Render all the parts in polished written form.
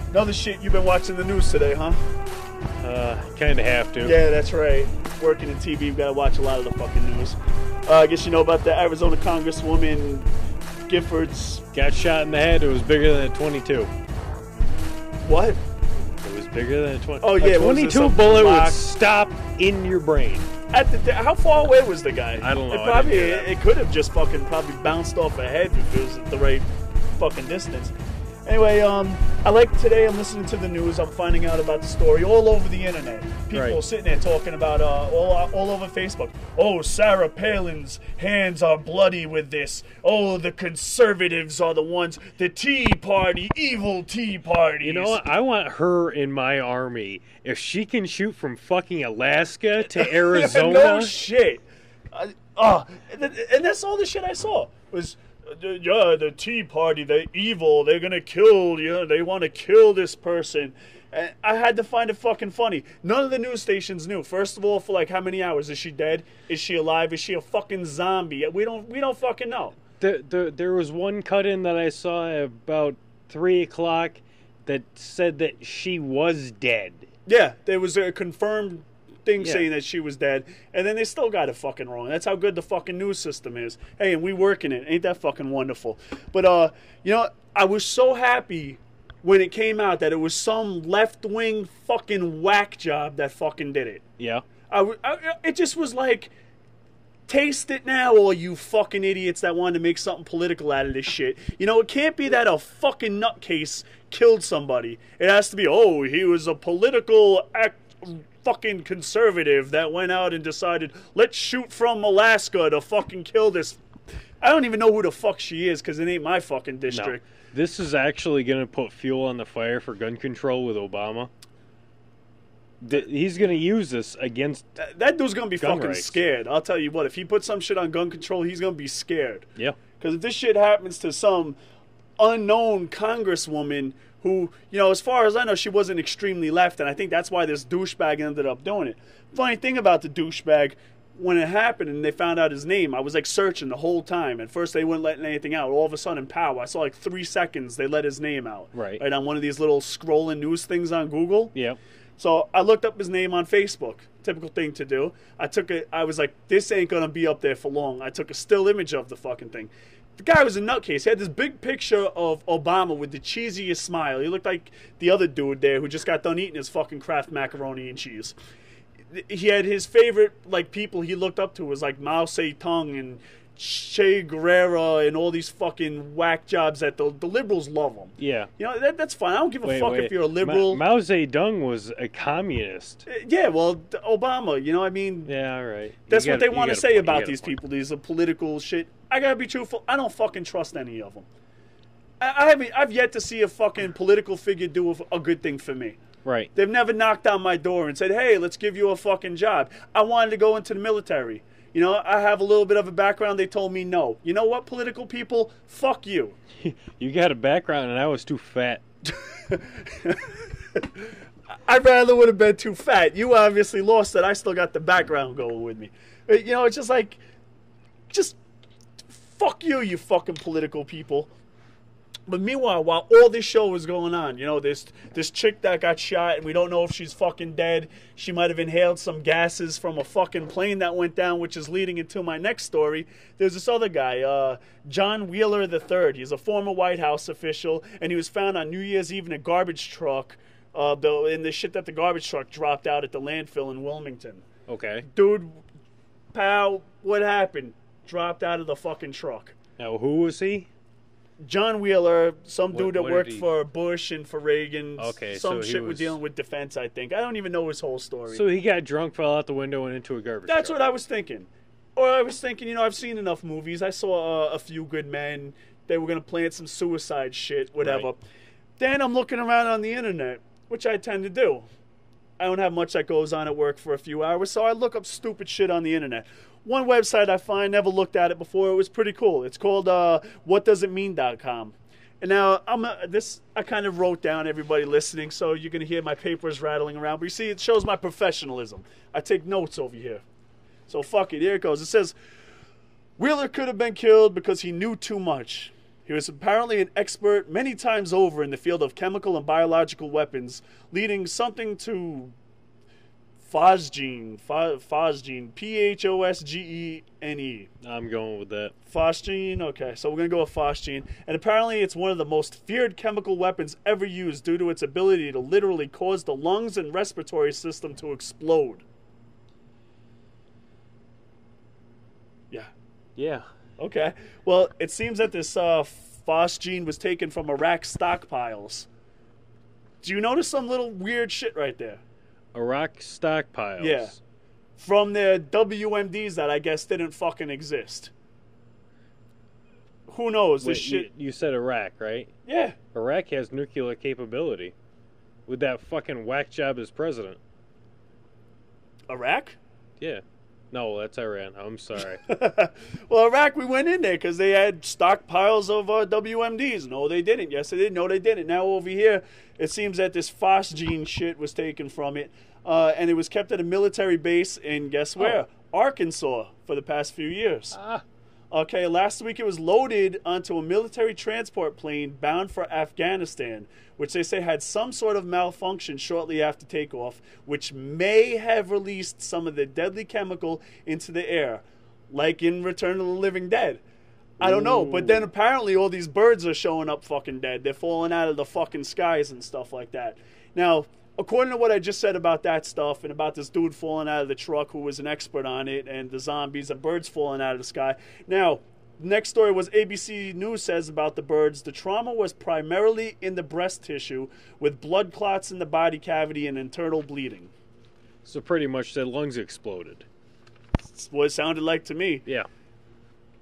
Another shit, you've been watching the news today, huh? Kind of have to. Yeah, that's right. Working in TV, you've got to watch a lot of the fucking news. I guess you know about the Arizona Congresswoman Giffords. Got shot in the head. It was bigger than a 22. What? It was bigger than a 20. Oh, yeah. A 22 bullet would stop in your brain. How far away was the guy? I don't know. It could have just fucking probably bounced off a head if it was at the right fucking distance. Anyway, I like today I'm listening to the news. I'm finding out about the story all over the internet. People sitting there talking about all over Facebook. Oh, Sarah Palin's hands are bloody with this. Oh, the conservatives are the ones. The Tea Party, evil Tea Parties. You know what? I want her in my army. If she can shoot from fucking Alaska to Arizona. No shit. And that's all the shit I saw was. Yeah, the Tea Party, they're evil, they're gonna kill, they want to kill this person. And I had to find it fucking funny. None of the news stations knew. First of all, for like how many hours? Is she dead? Is she alive? Is she a fucking zombie? We don't fucking know. There was one cut-in that I saw at about 3 o'clock that said that she was dead. Yeah, there was a confirmed thing saying that she was dead, and then they still got it fucking wrong. That's how good the fucking news system is. Hey, and we work in it. Ain't that fucking wonderful? But, I was so happy when it came out that it was some left-wing fucking whack job that fucking did it. Yeah. It just was like, taste it now, all you fucking idiots that wanted to make something political out of this shit. It can't be that a fucking nutcase killed somebody. It has to be, he was a political fucking conservative that went out and decided, let's shoot from Alaska to fucking kill this. I don't even know who the fuck she is because it ain't my fucking district. No. This is actually going to put fuel on the fire for gun control with Obama. He's going to use this against that dude's going to be fucking rights. Scared. I'll tell you what, if he puts some shit on gun control, he's going to be scared. Yeah. Because if this shit happens to some unknown congresswoman who, as far as I know, she wasn't extremely left, and I think that's why this douchebag ended up doing it. Funny thing about the douchebag, when it happened and they found out his name, I was like searching the whole time. At first they wouldn't let anything out. All of a sudden, pow, I saw like 3 seconds they let his name out. Right. On one of these little scrolling news things on Google. Yeah. So I looked up his name on Facebook. Typical thing to do. I was like, this ain't going to be up there for long. I took a still image of the fucking thing. The guy was a nutcase. He had this big picture of Obama with the cheesiest smile. He looked like the other dude there who just got done eating his fucking Kraft macaroni and cheese. He had his favorite, people he looked up to was like Mao Zedong and Che Guevara and all these fucking whack jobs that the liberals love them. Yeah. That's fine. I don't give a fuck if you're a liberal. Mao Zedong was a communist. Yeah, well, Obama, Yeah, all right. That's what they want to say about these people. These are political shit. I gotta be truthful. I don't fucking trust any of them. I've yet to see a fucking political figure do a good thing for me. Right. They've never knocked on my door and said, hey, let's give you a fucking job. I wanted to go into the military. I have a little bit of a background. They told me no. You know what, political people? Fuck you. You got a background and I was too fat. I rather would have been too fat. You obviously lost it. I still got the background going with me. It's just like, fuck you, you fucking political people. But meanwhile, while all this show was going on, this chick that got shot, and we don't know if she's fucking dead. She might have inhaled some gases from a fucking plane that went down, which is leading into my next story. There's this other guy, John Wheeler III. He's a former White House official, and he was found on New Year's Eve in a garbage truck, in the shit that the garbage truck dropped out at the landfill in Wilmington. Okay. Dude, pal, what happened? Dropped out of the fucking truck. Now, who was he? John Wheeler, some dude that worked for Bush and for Reagan. Okay, some shit was dealing with defense, I think. I don't even know his whole story. So he got drunk, fell out the window, and into a garbage truck. That's what I was thinking. Or I was thinking, I've seen enough movies. I saw A Few Good Men. They were going to plant some suicide shit, whatever. Right. Then I'm looking around on the internet, which I tend to do. I don't have much that goes on at work for a few hours, so I look up stupid shit on the internet. One website I find, never looked at it before, it was pretty cool. It's called whatdoesitmean.com. And now, I kind of wrote down, everybody listening, so you're going to hear my papers rattling around. But you see, it shows my professionalism. I take notes over here. So fuck it, here it goes. It says, Wheeler could have been killed because he knew too much. He was apparently an expert many times over in the field of chemical and biological weapons, leading something to phosgene, Phosgene. I'm going with that. Phosgene, okay, so we're going to go with phosgene. And apparently it's one of the most feared chemical weapons ever used due to its ability to literally cause the lungs and respiratory system to explode. Yeah. Yeah. Okay. Well, it seems that this phosgene was taken from Iraq stockpiles. Do you notice some little weird shit right there? Iraq stockpiles. Yeah. From their WMDs that I guess didn't fucking exist. Who knows? Wait, This shit. You said Iraq, right? Yeah. Iraq has nuclear capability. With that fucking whack job as president. Iraq? Yeah. No, that's Iran. I'm sorry. Well, Iraq, we went in there because they had stockpiles of WMDs. No, they didn't. Yes, they did. No, they didn't. Now over here, it seems that this phosgene shit was taken from it, and it was kept at a military base in, guess where? Arkansas for the past few years. Okay, last week it was loaded onto a military transport plane bound for Afghanistan, which they say had some sort of malfunction shortly after takeoff, which may have released some of the deadly chemical into the air, like in Return of the Living Dead. I don't know, but then apparently all these birds are showing up fucking dead. They're falling out of the fucking skies and stuff like that. Now, according to what I just said about that stuff and about this dude falling out of the truck who was an expert on it and the zombies and birds falling out of the sky. Now, next story was ABC News says about the birds. The trauma was primarily in the breast tissue with blood clots in the body cavity and internal bleeding. So pretty much their lungs exploded. That's what it sounded like to me. Yeah.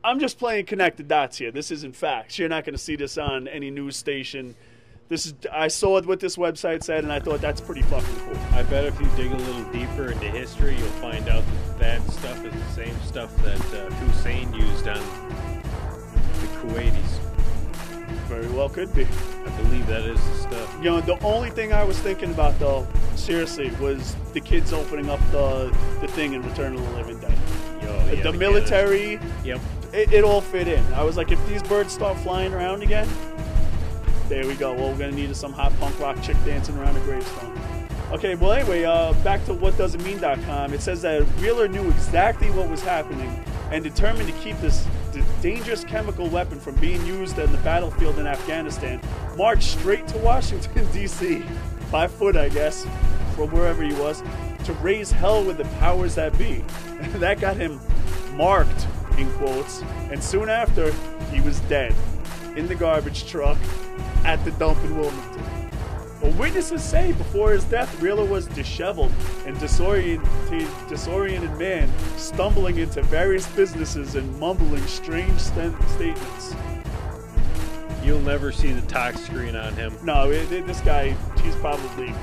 I'm just playing connected dots here. This isn't facts. You're not going to see this on any news station. I saw what this website said, and I thought that's pretty fucking cool. I bet if you dig a little deeper into history, you'll find out that stuff is the same stuff that Hussein used on the Kuwaitis. Very well could be. I believe that is the stuff. You know, the only thing I was thinking about, though, seriously, was the kids opening up the thing in Return of the Living Dead. The military, yep. It all fit in. I was like, if these birds start flying around again, there we go. Well, we're going to need some hot punk rock chick dancing around a gravestone. Okay, well, anyway, back to whatdoesitmean.com. It says that Wheeler knew exactly what was happening and determined to keep the dangerous chemical weapon from being used on the battlefield in Afghanistan, marched straight to Washington, D.C., by foot, I guess, from wherever he was, to raise hell with the powers that be. That got him marked, in quotes, and soon after, he was dead in the garbage truck at the dump in Wilmington. Well, witnesses say before his death, Wheeler was disheveled and disoriented man, stumbling into various businesses and mumbling strange statements. You'll never see the talk screen on him. No, this guy, he's probably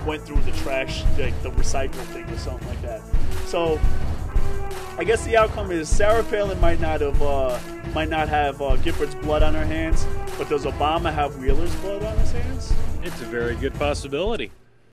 went through the trash, like the recycle thing or something like that. So, I guess the outcome is Sarah Palin might not have Giffords' blood on her hands, but does Obama have Wheeler's blood on his hands? It's a very good possibility.